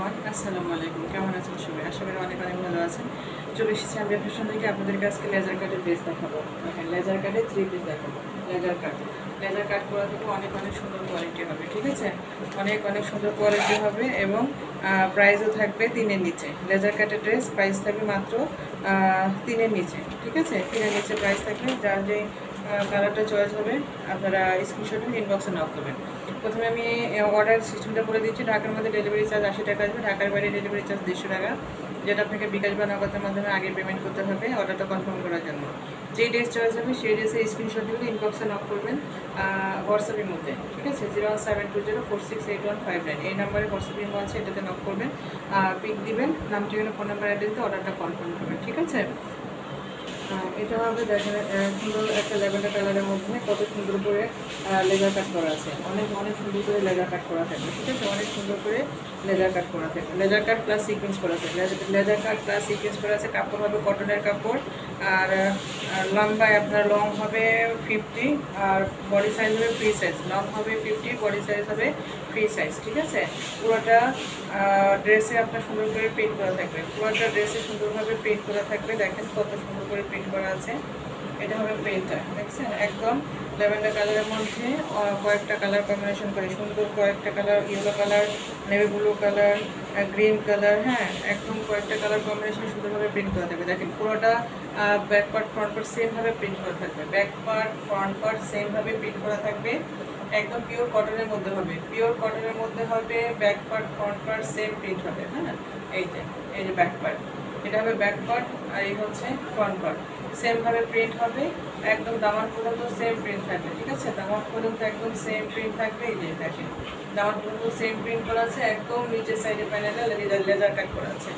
Everyone, আসসালামু আলাইকুম। কেমন আছেন সবাই? আশা করি অনেক অনেক ভালো আছেন। চলে এসেছি আমি ফ্যাশন থেকে আপনাদেরকে আজকে লেজার কাটের ড্রেস দেখাবো। দেখেন, লেজার কাটের 3 পিস দেখাবো। লেজার কাট করা থেকে অনেক অনেক সুন্দর কোয়ালিটি হবে, ঠিক আছে? অনেক অনেক সুন্দর কোয়ালিটি হবে এবং প্রাইসও থাকবে 3-এর নিচে। লেজার কাটের ড্রেস প্রাইস থাকবে মাত্র 3-এর নিচে, ঠিক আছে? 3-এর নিচে প্রাইস থাকবে। যার যে কালারটা চয়েস হবে আপনারা স্ক্রিনশট নিয়ে ইনবক্সে নক করবেন। প্রথমে আমি অর্ডার সিস্টেমটা বলে দিচ্ছি। ঢাকার মধ্যে ডেলিভারি চার্জ 80 টাকা আসবে, ঢাকার বাইরে ডেলিভারি চার্জ 150 টাকা, যেটা আপনাকে বিকাশ বা নগদের মাধ্যমে আগে পেমেন্ট করতে হবে অর্ডারটা কনফার্ম করার জন্য। যেই ড্রেস চয়েস হবে সেই ড্রেসের স্ক্রিনশট দিলে ইনবক্সে নক করবেন হোয়াটসঅ্যাপের মধ্যে, ঠিক আছে? 01720468159 এই নাম্বারে হোয়াটসঅ্যাপ ইমো আছে, এটাতে নক করবেন, পিক দিবেন, নাম ঠিকানা ফোন নাম্বার অ্যাড্রেস দিয়ে অর্ডারটা কনফার্ম করবেন, ঠিক আছে? এটা হবে দেখেন সুন্দর একটা ল্যাভেন্ডার কালারের মধ্যে কত সুন্দর করে লেজার কাট করা আছে। অনেক অনেক সুন্দর করে লেজার কাট করা থাকবে, ঠিক আছে? অনেক সুন্দর করে লেজার কাট করা থাকবে। লেজার কাট প্লাস সিকোয়েন্স করা আছে। লেজার কাট প্লাস সিকোয়েন্স করা আছে। কাপড় হবে কটনের কাপড়। আর লম্বায় আপনার লং হবে 50 আর বডি সাইজ হবে ফ্রি সাইজ। লং হবে 50, বডি সাইজ হবে ফ্রি সাইজ, ঠিক আছে? পুরোটা ড্রেসে আপনার সুন্দর করে প্রিন্ট করা থাকবে। পুরোটা ড্রেসে সুন্দরভাবে প্রিন্ট করা থাকবে। দেখেন কত সুন্দর করে প্রিন্ট করা আছে। এটা হবে প্রিন্টটা, দেখছেন? একদম ল্যাভেন্ডার কালারের মধ্যে কয়েকটা কালার কম্বিনেশন করে সুন্দর কয়েকটা colour, yellow colour, navy blue colour, green colour, হ্যাঁ, একদম কয়েকটা কালার কম্বিনেশন সুন্দরভাবে প্রিন্ট করা থাকবে। দেখেন পুরোটা ব্যাক পার্ট ফ্রন্ট পার্ট সেমভাবে প্রিন্ট করা থাকবে। ব্যাক পার্ট ফ্রন্ট পার্ট সেমভাবে প্রিন্ট করা থাকবে। একদম পিওর কটনের মধ্যে হবে, পিওর কটনের মধ্যে হবে। Back part front part same print হবে, হ্যাঁ। এই যে ব্যাক পার্ট, এটা হবে ব্যাক পার্ট, আর এই হচ্ছে ফ্রন্ট পার্ট, সেমভাবে প্রিন্ট হবে। একদম দামান পর্যন্ত সেম প্রিন্ট থাকবে, ঠিক আছে? দামান পর্যন্ত একদম সেম প্রিন্ট থাকবে। এই যে দেখেন দামান পর্যন্ত সেম প্রিন্ট করা আছে। একদম নিচের সাইডে প্যানেলে লেজার কাট করা আছে।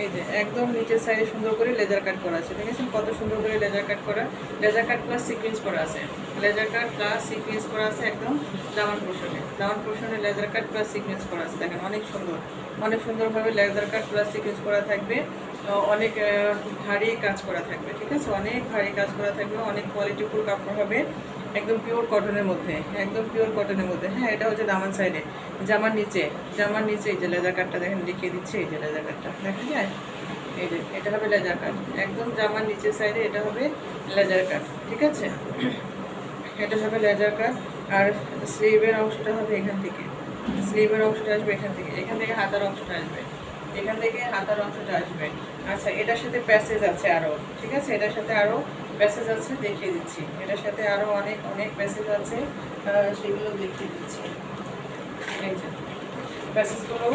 এই যে একদম নিচের সাইডে সুন্দর করে লেজার কাট করা আছে, দেখেছেন কত সুন্দর করে লেজার কাট করা। লেজার কাট প্লাস সিকোয়েন্স করা আছে। লেজার কাট প্লাস সিকোয়েন্স করা আছে একদম দামান পোর্শনে লেজার কাট প্লাস সিকোয়েন্স করা আছে। দেখেন অনেক সুন্দর, অনেক সুন্দরভাবে লেজার কাট প্লাস সিকোয়েন্স করা থাকবে। অনেক ভারী কাজ করা থাকবে, ঠিক আছে? অনেক ভারী কাজ করা থাকবে। অনেক কোয়ালিটিফুল কাপড় হবে, একদম পিওর কটনের মধ্যে, একদম পিওর কটনের মধ্যে, হ্যাঁ। এটা হচ্ছে দামান সাইডে, জামার নিচে এই যে লেজার কাটটা দেখেন দেখিয়ে দিচ্ছে। এই যে লেজার কাটটা দেখা যায়, এই যে এটা হবে লেজার কাট একদম জামার নিচের সাইডে, এটা হবে লেজার কাট, ঠিক আছে? এটা হবে লেজার কাট। আর স্লিভের অংশটা হবে এখান থেকে, স্লিভের অংশটা আসবে এখান থেকে, এখান থেকে হাতার অংশটা আসবে, এখান থেকে হাতার অংশটা আসবে। আচ্ছা, এটার সাথে প্যাসেজ আছে আরও, ঠিক আছে? এটার সাথে আরও প্যাসেজ আছে, দেখিয়ে দিচ্ছি। এটার সাথে আরও অনেক অনেক প্যাসেজ আছে, সেগুলো দেখিয়ে দিচ্ছি। এই যে প্যাসেজগুলো